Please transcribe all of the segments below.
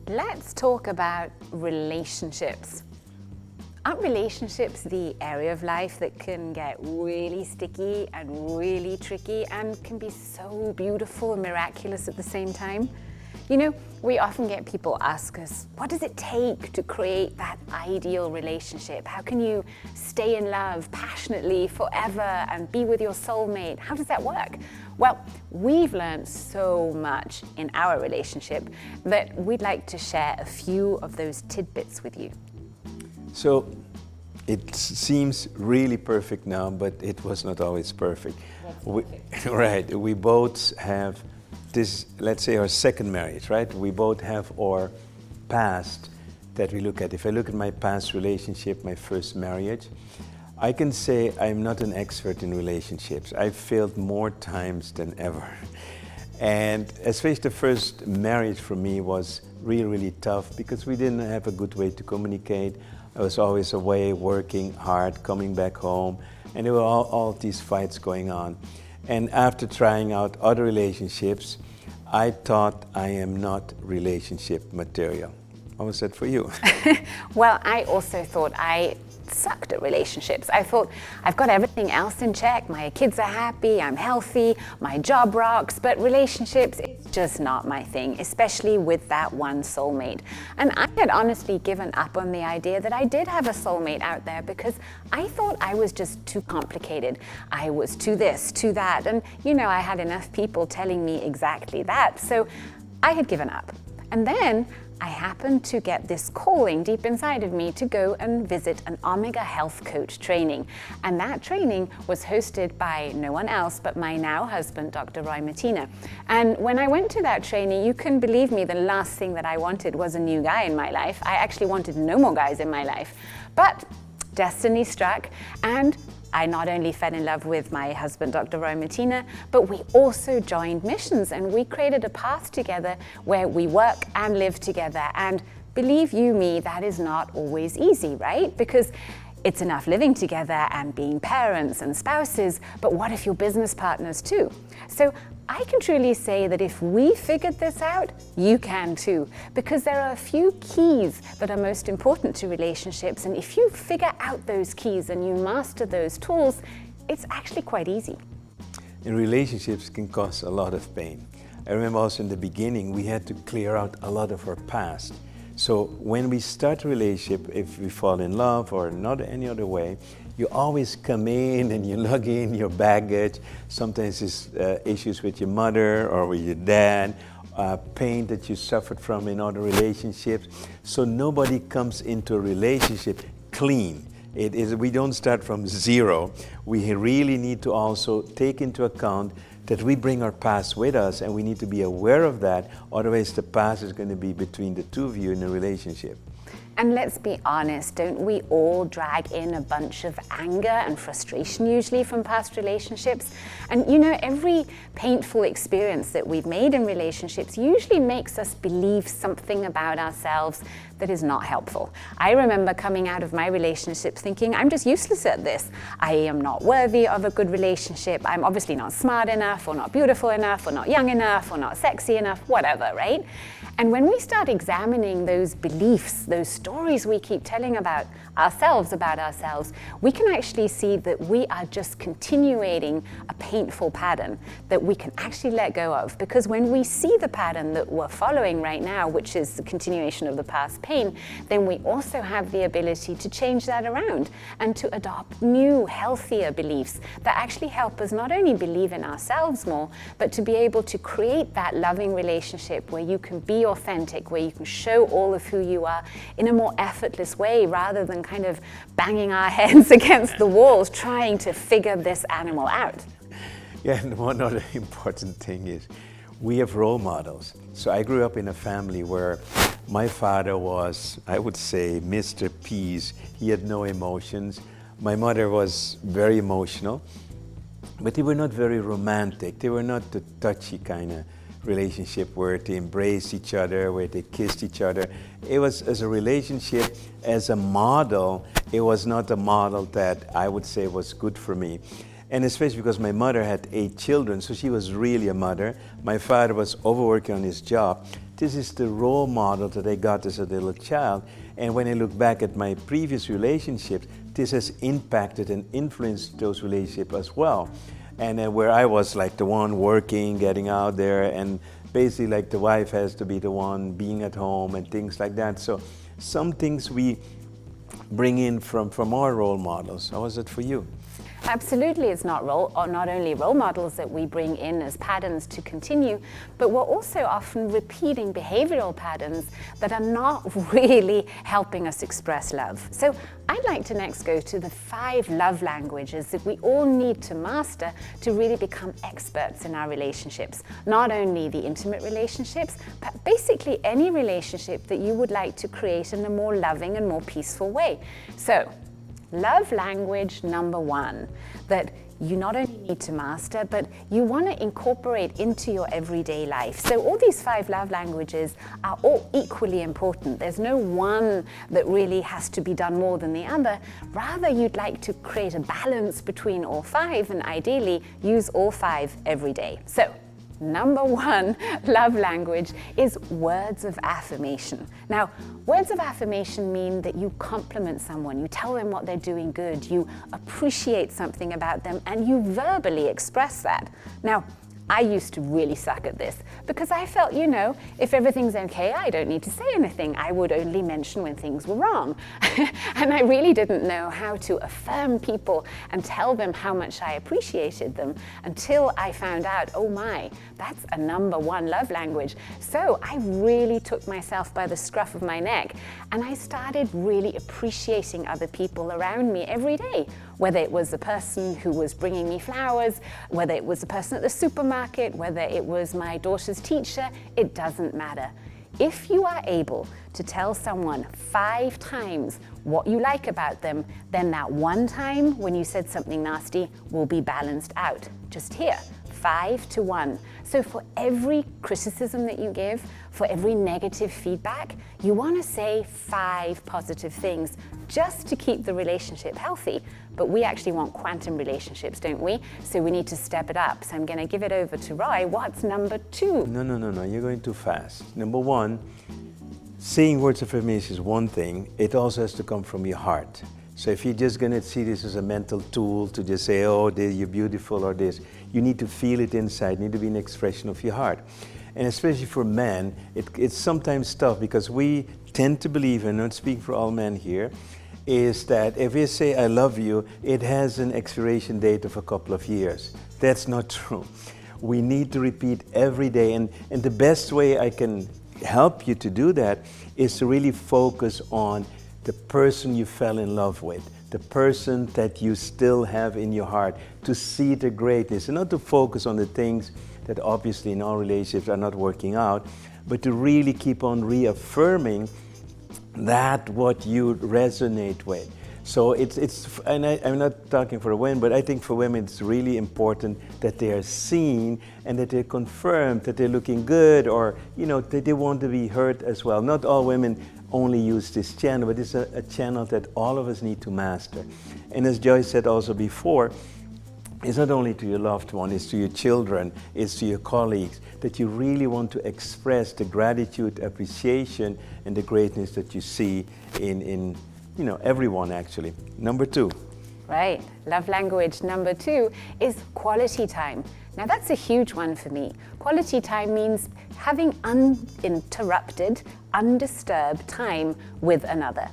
Let's talk about relationships. Aren't relationships the area of life that can get really sticky and really tricky and can be so beautiful and miraculous at the same time? You know, we often get people ask us, what does it take to create that ideal relationship? How can you stay in love passionately forever and be with your soulmate? How does that work? Well, we've learned so much in our relationship that we'd like to share a few of those tidbits with you. So it seems really perfect now, but it was not always perfect. Right, we both have this, let's say our second marriage, right? We both have our past that we look at. If I look at my past relationship, my first marriage, I can say I'm not an expert in relationships. I've failed more times than ever. And especially the first marriage for me was really, really tough because we didn't have a good way to communicate. I was always away, working hard, coming back home, and there were all these fights going on. And after trying out other relationships, I thought I am not relationship material. How was that for you? Well, I also thought I sucked at relationships. I thought, I've got everything else in check. My kids are happy, I'm healthy, my job rocks, but relationships, it's just not my thing, especially with that one soulmate. And I had honestly given up on the idea that I did have a soulmate out there because I thought I was just too complicated. I was too this, too that, and you know, I had enough people telling me exactly that, so I had given up. And then I happened to get this calling deep inside of me to go and visit an Omega Health Coach training. And that training was hosted by no one else but my now husband, Dr. Roy Martina. And when I went to that training, you can believe me, the last thing that I wanted was a new guy in my life. I actually wanted no more guys in my life. But destiny struck, and I not only fell in love with my husband, Dr. Roy Martina, but we also joined missions and we created a path together where we work and live together. And believe you me, that is not always easy, right? Because it's enough living together and being parents and spouses, but what if you're business partners too? So I can truly say that if we figured this out, you can too, because there are a few keys that are most important to relationships, and if you figure out those keys and you master those tools, it's actually quite easy. In relationships, it can cause a lot of pain. I remember also in the beginning, we had to clear out a lot of our past. So when we start a relationship, if we fall in love or not any other way, you always come in and you lug in your baggage. Sometimes it's issues with your mother or with your dad, pain that you suffered from in other relationships. So nobody comes into a relationship clean. We don't start from zero. We really need to also take into account that we bring our past with us, and we need to be aware of that, otherwise the past is going to be between the two of you in a relationship. And let's be honest, don't we all drag in a bunch of anger and frustration usually from past relationships? And you know, every painful experience that we've made in relationships usually makes us believe something about ourselves that is not helpful. I remember coming out of my relationship thinking, I'm just useless at this. I am not worthy of a good relationship. I'm obviously not smart enough, or not beautiful enough, or not young enough, or not sexy enough, whatever, right? And when we start examining those beliefs, those stories we keep telling about ourselves, we can actually see that we are just continuating a painful pattern that we can actually let go of. Because when we see the pattern that we're following right now, which is the continuation of the past pain, then we also have the ability to change that around and to adopt new, healthier beliefs that actually help us not only believe in ourselves more, but to be able to create that loving relationship where you can be authentic, where you can show all of who you are in a more effortless way, rather than kind of banging our heads against the walls trying to figure this animal out. Yeah, and one other important thing is we have role models. So I grew up in a family where my father was, I would say, Mr. Peace. He had no emotions. My mother was very emotional, but they were not very romantic. They were not the touchy kind of relationship where they embraced each other, where they kissed each other. It was as a relationship, as a model, it was not a model that I would say was good for me. And especially because my mother had 8 children, so she was really a mother. My father was overworking on his job. this is the role model that I got as a little child. And when I look back at my previous relationships, this has impacted and influenced those relationships as well. And where I was like the one working, getting out there, and basically like the wife has to be the one being at home and things like that. So some things we bring in from our role models. How was it for you? Absolutely, it's not only role models that we bring in as patterns to continue, but we're also often repeating behavioral patterns that are not really helping us express love. So I'd like to next go to the 5 love languages that we all need to master to really become experts in our relationships. Not only the intimate relationships, but basically any relationship that you would like to create in a more loving and more peaceful way. So, love language number 1 that you not only need to master, but you want to incorporate into your everyday life. So all these 5 love languages are all equally important. There's no one that really has to be done more than the other. Rather, you'd like to create a balance between all 5 and ideally use all 5 every day. So, number 1 love language is words of affirmation. Now, words of affirmation mean that you compliment someone, you tell them what they're doing good, you appreciate something about them, and you verbally express that. Now, I used to really suck at this because I felt, if everything's okay, I don't need to say anything. I would only mention when things were wrong. And I really didn't know how to affirm people and tell them how much I appreciated them until I found out, oh my, that's a number 1 love language. So I really took myself by the scruff of my neck and I started really appreciating other people around me every day. Whether it was the person who was bringing me flowers, whether it was the person at the supermarket, whether it was my daughter's teacher, it doesn't matter. If you are able to tell someone 5 times what you like about them, then that one time when you said something nasty will be balanced out. Just here, 5 to 1. So for every criticism that you give, for every negative feedback, you want to say 5 positive things just to keep the relationship healthy. But we actually want quantum relationships, don't we? So we need to step it up. So I'm going to give it over to Roy. What's number 2? No. You're going too fast. Number 1, saying words of affirmation is one thing. It also has to come from your heart. So if you're just going to see this as a mental tool to just say, oh, you're beautiful or this, you need to feel it inside. It needs to be an expression of your heart. And especially for men, it's sometimes tough because we tend to believe, and I'm not speaking for all men here, is that if you say I love you, it has an expiration date of a couple of years. That's not true. We need to repeat every day, and the best way I can help you to do that is to really focus on the person you fell in love with, the person that you still have in your heart, to see the greatness, and not to focus on the things that obviously in our relationships are not working out, but to really keep on reaffirming that what you resonate with. So and I'm not talking for women, but I think for women it's really important that they are seen and that they're confirmed that they're looking good, or that they want to be heard as well. Not all women only use this channel, but it's a channel that all of us need to master. And as Joyce said also before, it's not only to your loved one, it's to your children, it's to your colleagues, that you really want to express the gratitude, appreciation, and the greatness that you see in everyone actually. Number 2. Right, love language number 2 is quality time. Now that's a huge one for me. Quality time means having uninterrupted, undisturbed time with another.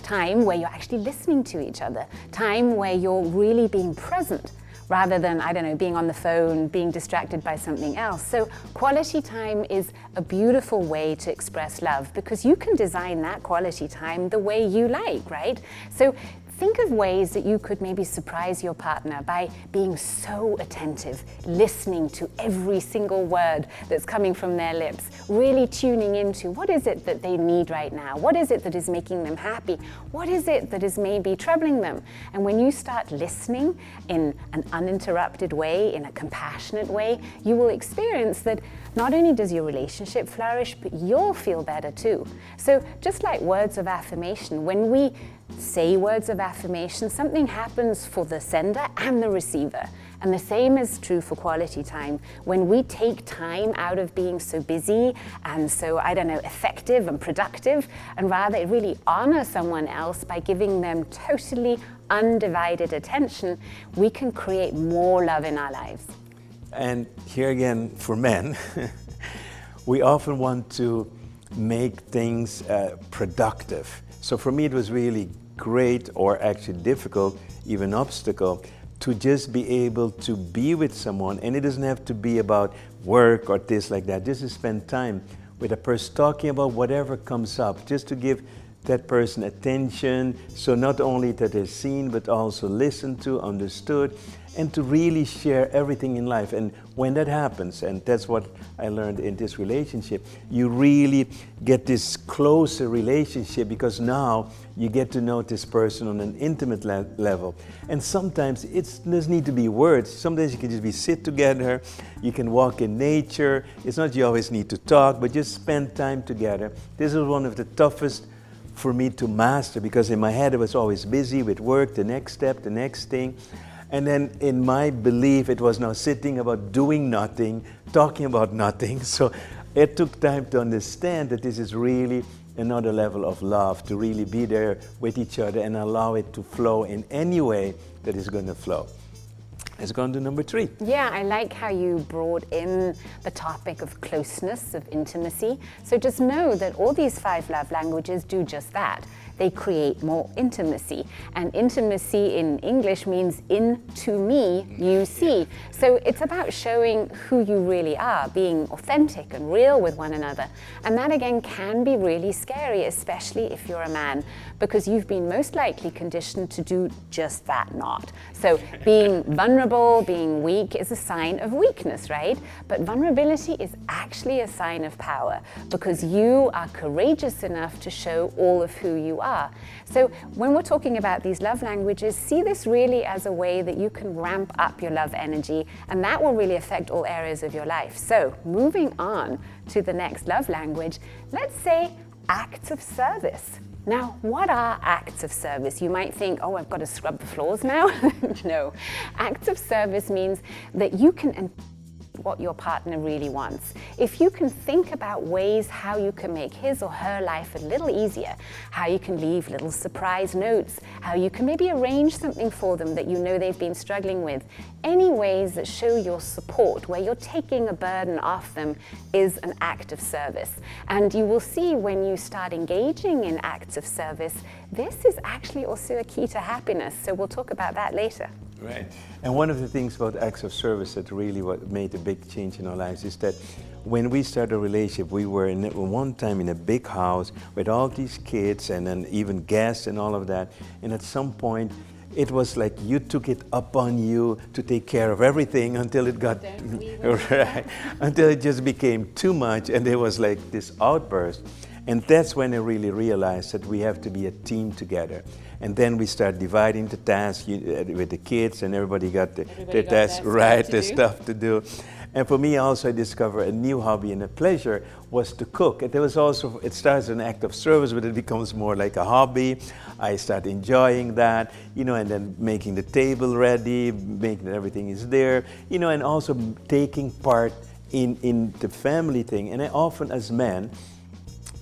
Time where you're actually listening to each other. Time where you're really being present, rather than, being on the phone, being distracted by something else. So quality time is a beautiful way to express love because you can design that quality time the way you like, right? So think of ways that you could maybe surprise your partner by being so attentive, listening to every single word that's coming from their lips, really tuning into what is it that they need right now, what is it that is making them happy, what is it that is maybe troubling them. And when you start listening in an uninterrupted way, in a compassionate way, you will experience that not only does your relationship flourish, but you'll feel better too. So just like words of affirmation, when we say words of affirmation, something happens for the sender and the receiver. And the same is true for quality time. When we take time out of being so busy and so, I don't know, effective and productive, and rather really honor someone else by giving them totally undivided attention, we can create more love in our lives. And here again, for men, we often want to make things productive. So for me, it was really great, or actually difficult, even obstacle, to just be able to be with someone. And it doesn't have to be about work or this like that. Just to spend time with a person talking about whatever comes up, just to give that person attention, so not only that they're seen, but also listened to, understood, and to really share everything in life. And when that happens, and that's what I learned in this relationship, you really get this closer relationship, because now you get to know this person on an intimate level. And sometimes it doesn't need to be words. Sometimes you can just be sit together, you can walk in nature. It's not you always need to talk, but just spend time together. This is one of the toughest for me to master, because in my head I was always busy with work, the next step, the next thing. And then in my belief, it was now sitting about doing nothing, talking about nothing. So it took time to understand that this is really another level of love, to really be there with each other and allow it to flow in any way that is going to flow. Let's go on to number 3. Yeah, I like how you brought in the topic of closeness, of intimacy. So just know that all these 5 love languages do just that. They create more intimacy. And intimacy in English means into me, you see. So it's about showing who you really are, being authentic and real with one another. And that again can be really scary, especially if you're a man, because you've been most likely conditioned to do just that not. So being vulnerable, being weak is a sign of weakness, right? But vulnerability is actually a sign of power, because you are courageous enough to show all of who you are. So when we're talking about these love languages, see this really as a way that you can ramp up your love energy, and that will really affect all areas of your life. So moving on to the next love language, let's say acts of service. Now, what are acts of service? You might think, oh, I've got to scrub the floors now. No, acts of service means that you can what your partner really wants. If you can think about ways how you can make his or her life a little easier, how you can leave little surprise notes, how you can maybe arrange something for them that you know they've been struggling with, any ways that show your support, where you're taking a burden off them, is an act of service. And you will see when you start engaging in acts of service, this is actually also a key to happiness. So we'll talk about that later. Right. And one of the things about acts of service that really what made a big change in our lives is that when we started a relationship, we were in one time in a big house with all these kids and then even guests and all of that. And at some point, it was like you took it upon you to take care of everything until it got right, until it just became too much, and there was like this outburst. And that's when I really realized that we have to be a team together. And then we start dividing the tasks with the kids, and everybody got the tasks right, the stuff to do. And for me also, I discovered a new hobby and a pleasure was to cook. And there was also, it starts as an act of service, but it becomes more like a hobby. I start enjoying that, you know, and then making the table ready, making that everything is there, you know, and also taking part in the family thing. And I often, as men,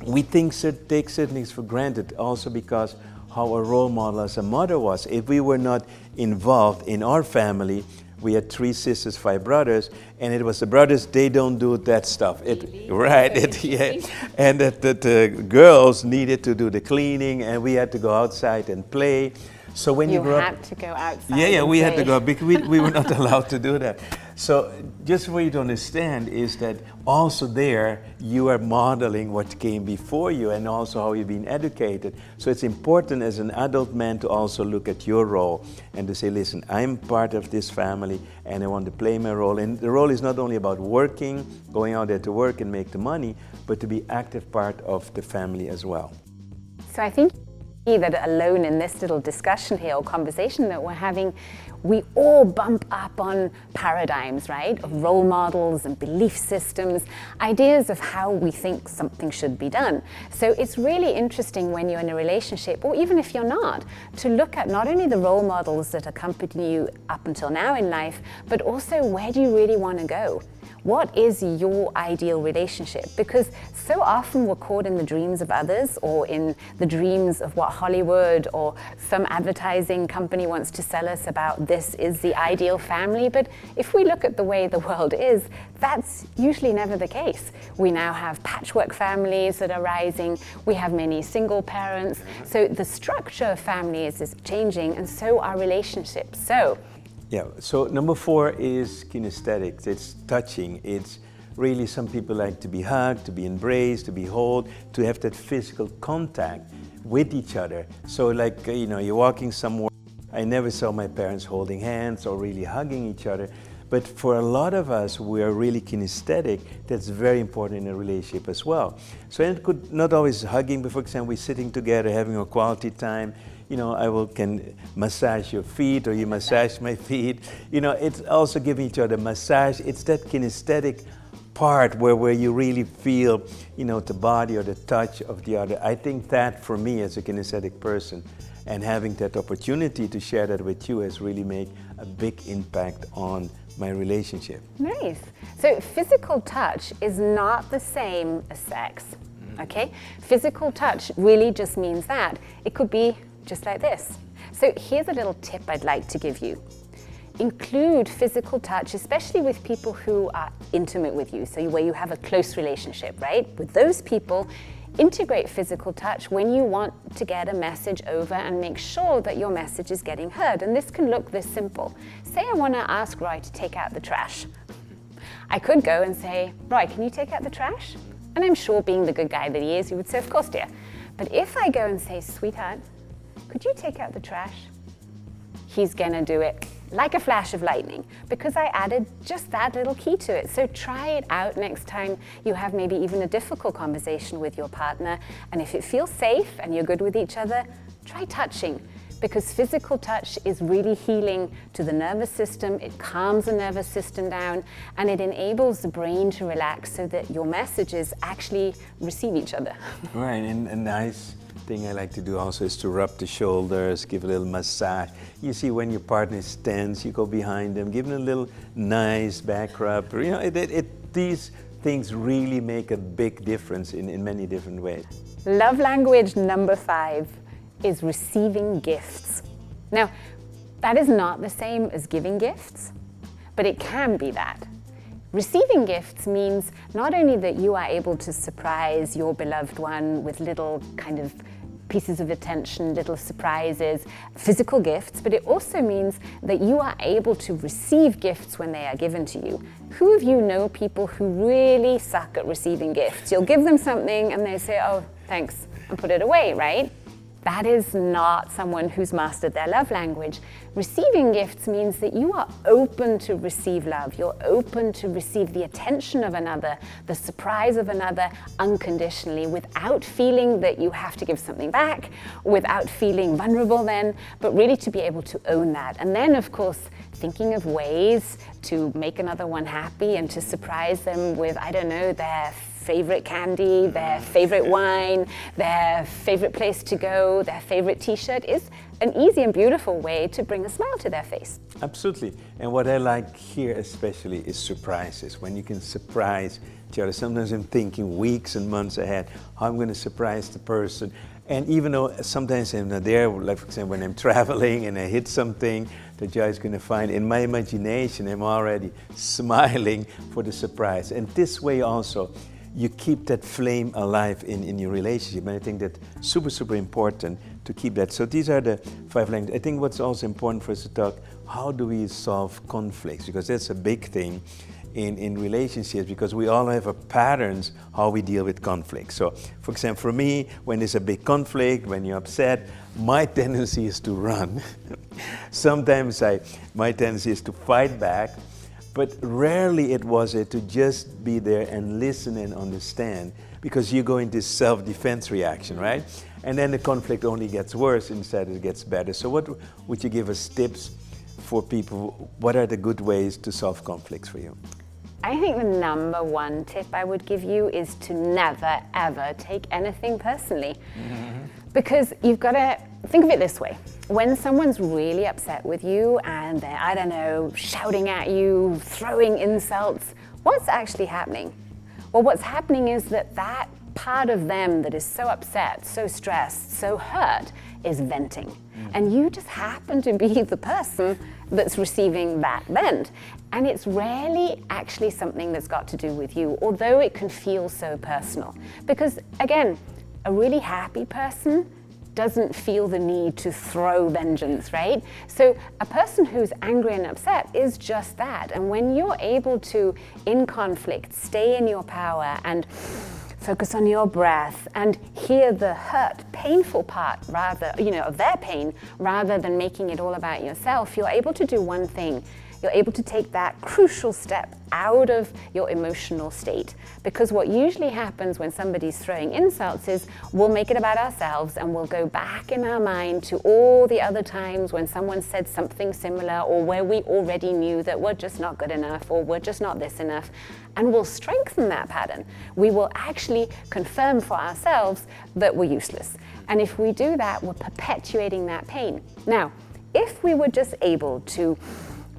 we take certain things for granted, also because how a role model as a mother was. If we were not involved in our family, we had 3 sisters, 5 brothers, and it was the brothers, they don't do that stuff. Yeah. And that the girls needed to do the cleaning, and we had to go outside and play. So when you grew up, had to go outside. Yeah, we had to go because we were not allowed to do that. So just for you to understand is that also there you are modeling what came before you and also how you've been educated. So it's important as an adult man to also look at your role and to say, listen, I'm part of this family and I want to play my role. And the role is not only about working, going out there to work and make the money, but to be active part of the family as well. So I think that alone in this little discussion here or conversation that we're having, we all bump up on paradigms, right? Of role models and belief systems, ideas of how we think something should be done. So it's really interesting when you're in a relationship, or even if you're not, to look at not only the role models that accompany you up until now in life, but also where do you really want to go? What is your ideal relationship? Because so often we're caught in the dreams of others or in the dreams of what Hollywood or some advertising company wants to sell us about this is the ideal family. But if we look at the way the world is, that's usually never the case. We now have patchwork families that are rising. We have many single parents. So the structure of families is changing, and so are relationships. Yeah, so number 4 is kinesthetics. It's touching. It's really, some people like to be hugged, to be embraced, to be held, to have that physical contact with each other. So like, you're walking somewhere. I never saw my parents holding hands or really hugging each other. But for a lot of us who are really kinesthetic, that's very important in a relationship as well. So it could not always hugging, but for example, we're sitting together, having a quality time. I can massage your feet or you massage my feet. It's also giving each other massage. It's that kinesthetic part where you really feel, the body or the touch of the other. I think that for me as a kinesthetic person, and having that opportunity to share that with you has really made a big impact on my relationship. Nice. So physical touch is not the same as sex, okay? Physical touch really just means that. It could be just like this. So here's a little tip I'd like to give you. Include physical touch, especially with people who are intimate with you, so where you have a close relationship, right? With those people, integrate physical touch when you want to get a message over and make sure that your message is getting heard. And this can look this simple. Say I want to ask Roy to take out the trash. I could go and say, Roy, can you take out the trash? And I'm sure, being the good guy that he is, he would say, of course, dear. But if I go and say, sweetheart, could you take out the trash? He's gonna do it like a flash of lightning because I added just that little key to it. So try it out next time you have maybe even a difficult conversation with your partner. And if it feels safe and you're good with each other, try touching, because physical touch is really healing to the nervous system. It calms the nervous system down and it enables the brain to relax so that your messages actually receive each other. Right, and a nice thing I like to do also is to rub the shoulders, give a little massage. You see, when your partner is tense, you go behind them, give them a little nice back rub. These things really make a big difference in many different ways. Love language number 5 is receiving gifts. Now, that is not the same as giving gifts, but it can be that. Receiving gifts means not only that you are able to surprise your beloved one with little kind of pieces of attention, little surprises, physical gifts, but it also means that you are able to receive gifts when they are given to you. Who of you know people who really suck at receiving gifts? You'll give them something and they say, oh, thanks, and put it away, right? That is not someone who's mastered their love language. Receiving gifts means that you are open to receive love. You're open to receive the attention of another, the surprise of another unconditionally, without feeling that you have to give something back, without feeling vulnerable then, but really to be able to own that. And then, of course, thinking of ways to make another one happy and to surprise them with, I don't know, their favorite candy, their favorite wine, their favorite place to go, their favorite t-shirt is an easy and beautiful way to bring a smile to their face. Absolutely. And what I like here especially is surprises. When you can surprise each other. Sometimes I'm thinking weeks and months ahead how I'm going to surprise the person. And even though sometimes I'm not there, like for example when I'm traveling and I hit something that Joy is going to find, in my imagination I'm already smiling for the surprise. And this way also you keep that flame alive in your relationship. And I think that's super, super important to keep that. So these are the 5 languages. I think what's also important for us to talk, how do we solve conflicts? Because that's a big thing in relationships, because we all have patterns how we deal with conflict. So for example, for me, when there's a big conflict, when you're upset, my tendency is to run. Sometimes my tendency is to fight back. But rarely it was it to just be there and listen and understand, because you go into self-defense reaction, right? And then the conflict only gets worse instead it gets better. So what would you give us tips for people? What are the good ways to solve conflicts for you? I think the number one tip I would give you is to never, ever take anything personally. Because you've got to think of it this way. When someone's really upset with you and they're, I don't know, shouting at you, throwing insults, what's actually happening? Well, what's happening is that that part of them that is so upset, so stressed, so hurt is venting. And you just happen to be the person that's receiving that vent. And it's rarely actually something that's got to do with you, although it can feel so personal. Because again, a really happy person doesn't feel the need to throw vengeance, right? So a person who's angry and upset is just that. And when you're able to, in conflict, stay in your power and focus on your breath and hear the hurt, painful part rather, of their pain, rather than making it all about yourself, you're able to do one thing. You're able to take that crucial step out of your emotional state. Because what usually happens when somebody's throwing insults is we'll make it about ourselves and we'll go back in our mind to all the other times when someone said something similar, or where we already knew that we're just not good enough or we're just not this enough. And we'll strengthen that pattern. We will actually confirm for ourselves that we're useless. And if we do that, we're perpetuating that pain. Now, if we were just able to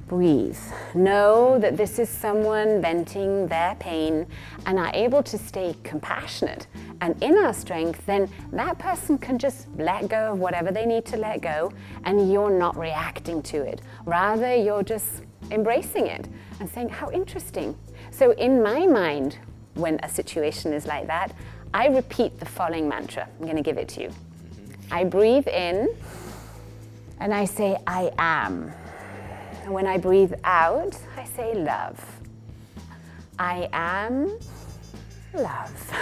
breathe, know that this is someone venting their pain, and are able to stay compassionate and in our strength, then that person can just let go of whatever they need to let go, and you're not reacting to it. Rather, you're just embracing it and saying, how interesting. So in my mind, when a situation is like that, I repeat the following mantra. I'm going to give it to you. I breathe in and I say, I am. And when I breathe out, I say love. I am love.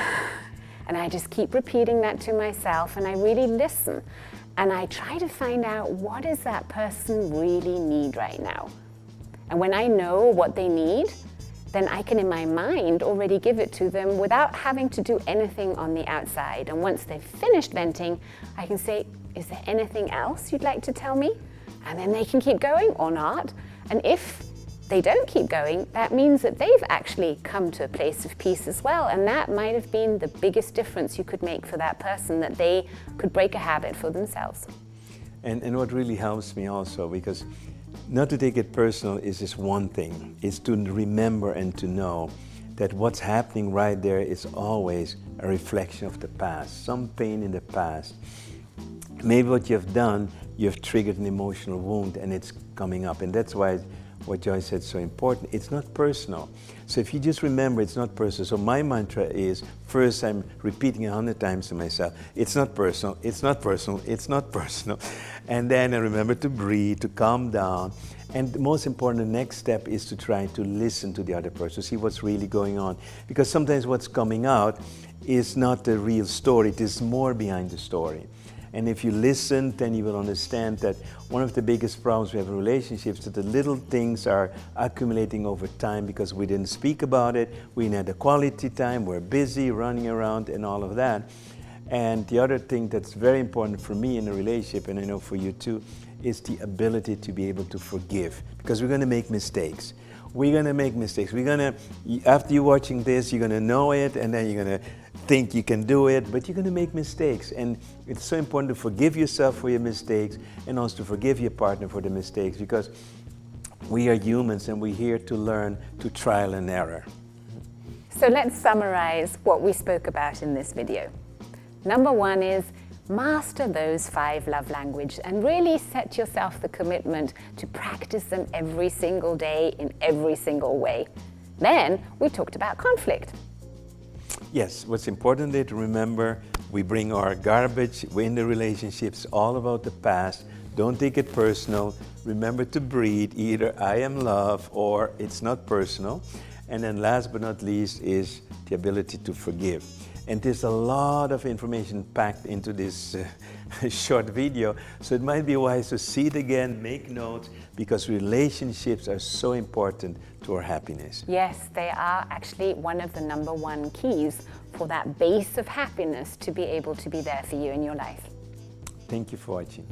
And I just keep repeating that to myself, and I really listen. And I try to find out, what does that person really need right now? And when I know what they need, then I can, in my mind, already give it to them without having to do anything on the outside. And once they've finished venting, I can say, is there anything else you'd like to tell me? And then they can keep going or not. And if they don't keep going, that means that they've actually come to a place of peace as well. And that might have been the biggest difference you could make for that person, that they could break a habit for themselves. And what really helps me also, because not to take it personal is just one thing, is to remember and to know that what's happening right there is always a reflection of the past, some pain in the past. Maybe what you've done, you've triggered an emotional wound and it's coming up. And that's why what Joy said is so important. It's not personal. So if you just remember, it's not personal. So my mantra is, first I'm repeating 100 times to myself, it's not personal, it's not personal, it's not personal. And then I remember to breathe, to calm down. And the most important, the next step is to try to listen to the other person, see what's really going on. Because sometimes what's coming out is not the real story, it is more behind the story. And if you listen, then you will understand that one of the biggest problems we have in relationships is that the little things are accumulating over time because we didn't speak about it, we didn't have the quality time, we're busy running around and all of that. And the other thing that's very important for me in a relationship, and I know for you too, is the ability to be able to forgive. Because we're going to make mistakes. We're going to make mistakes. We're going to, after you're watching this, you're going to know it, and then you're going to think you can do it, but you're going to make mistakes. And it's so important to forgive yourself for your mistakes, and also to forgive your partner for the mistakes, because we are humans and we're here to learn to trial and error. So let's summarize what we spoke about in this video. Number one is master those 5 love languages and really set yourself the commitment to practice them every single day in every single way. Then we talked about conflict. Yes, what's important is to remember, we bring our garbage in the relationships, all about the past. Don't take it personal. Remember to breathe, either I am love or it's not personal. And then last but not least is the ability to forgive. And there's a lot of information packed into this short video, so it might be wise to see it again, make notes, because relationships are so important to our happiness. Yes, they are actually one of the #1 keys for that base of happiness to be able to be there for you in your life. Thank you for watching.